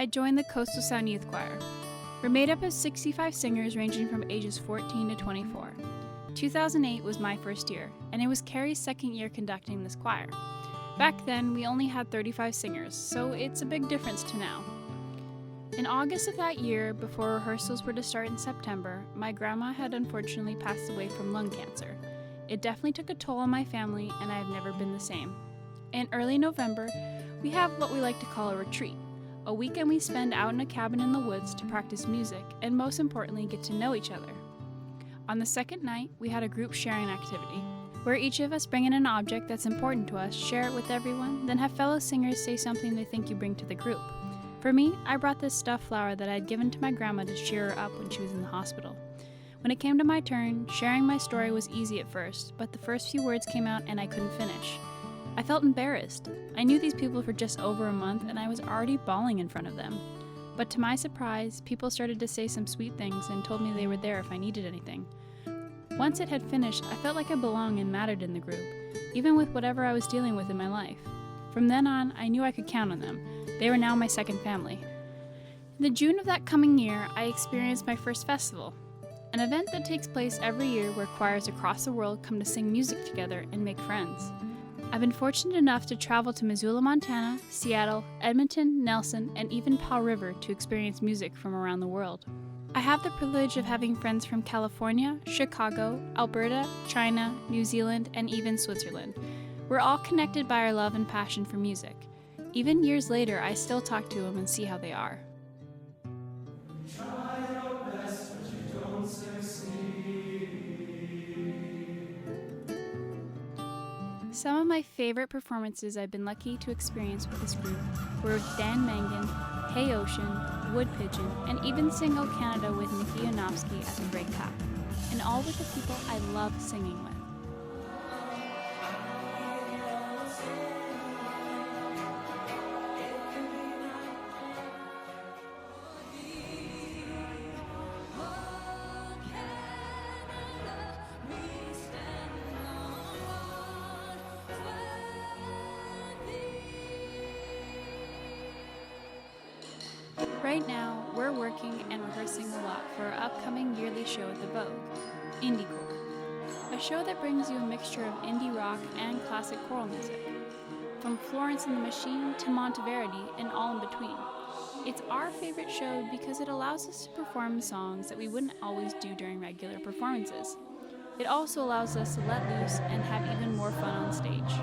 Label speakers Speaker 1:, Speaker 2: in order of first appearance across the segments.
Speaker 1: I joined the Coastal Sound Youth Choir. We're made up of 65 singers ranging from ages 14 to 24. 2008 was my first year, and it was Carrie's second year conducting this choir. Back then, we only had 35 singers, so it's a big difference to now. In August of that year, before rehearsals were to start in September, my grandma had unfortunately passed away from lung cancer. It definitely took a toll on my family, and I have never been the same. In early November, we have what we like to call a retreat, a weekend we spend out in a cabin in the woods to practice music, and most importantly, get to know each other. On the second night, we had a group sharing activity, where each of us bring in an object that's important to us, share it with everyone, then have fellow singers say something they think you bring to the group. For me, I brought this stuffed flower that I had given to my grandma to cheer her up when she was in the hospital. When it came to my turn, sharing my story was easy at first, but the first few words came out and I couldn't finish. I felt embarrassed. I knew these people for just over a month and I was already bawling in front of them. But to my surprise, people started to say some sweet things and told me they were there if I needed anything. Once it had finished, I felt like I belonged and mattered in the group, even with whatever I was dealing with in my life. From then on, I knew I could count on them. They were now my second family. In the June of that coming year, I experienced my first festival, an event that takes place every year where choirs across the world come to sing music together and make friends. I've been fortunate enough to travel to Missoula, Montana, Seattle, Edmonton, Nelson, and even Powell River to experience music from around the world. I have the privilege of having friends from California, Chicago, Alberta, China, New Zealand, and even Switzerland. We're all connected by our love and passion for music. Even years later, I still talk to them and see how they are. Some of my favorite performances I've been lucky to experience with this group were with Dan Mangan, Hey Ocean, Wood Pigeon, and even sing O Canada with Nikki Yanofsky at the Grey Cup, and all with the people I love singing with. Right now, we're working and rehearsing a lot for our upcoming yearly show at the Vogue, Indiecore, a show that brings you a mixture of indie rock and classic choral music, from Florence and the Machine to Monteverdi and all in between. It's our favorite show because it allows us to perform songs that we wouldn't always do during regular performances. It also allows us to let loose and have even more fun on stage.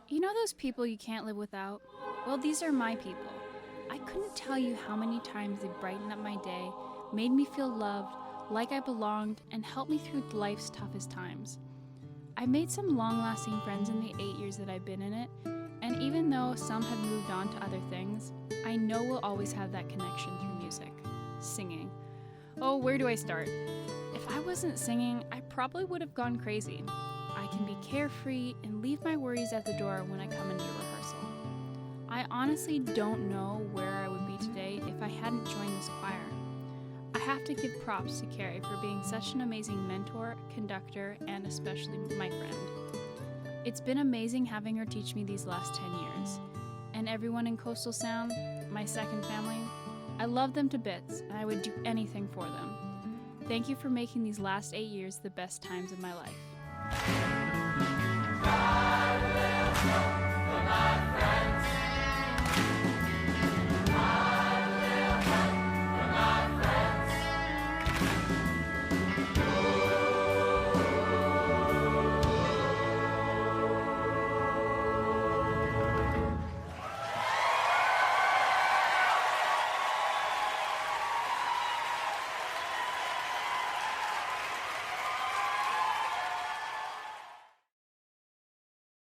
Speaker 1: You know those people you can't live without? Well, these are my people. I couldn't tell you how many times they brightened up my day, made me feel loved, like I belonged, and helped me through life's toughest times. I've made some long-lasting friends in the 8 years that I've been in it, and even though some have moved on to other things, I know we'll always have that connection through music. Singing. Oh, where do I start? If I wasn't singing, I probably would have gone crazy. I can be carefree and leave my worries at the door when I come into rehearsal. I honestly don't know where I would be today if I hadn't joined this choir. I have to give props to Carrie for being such an amazing mentor, conductor, and especially my friend. It's been amazing having her teach me these last 10 years. And everyone in Coastal Sound, my second family, I love them to bits and I would do anything for them. Thank you for making these last 8 years the best times of my life.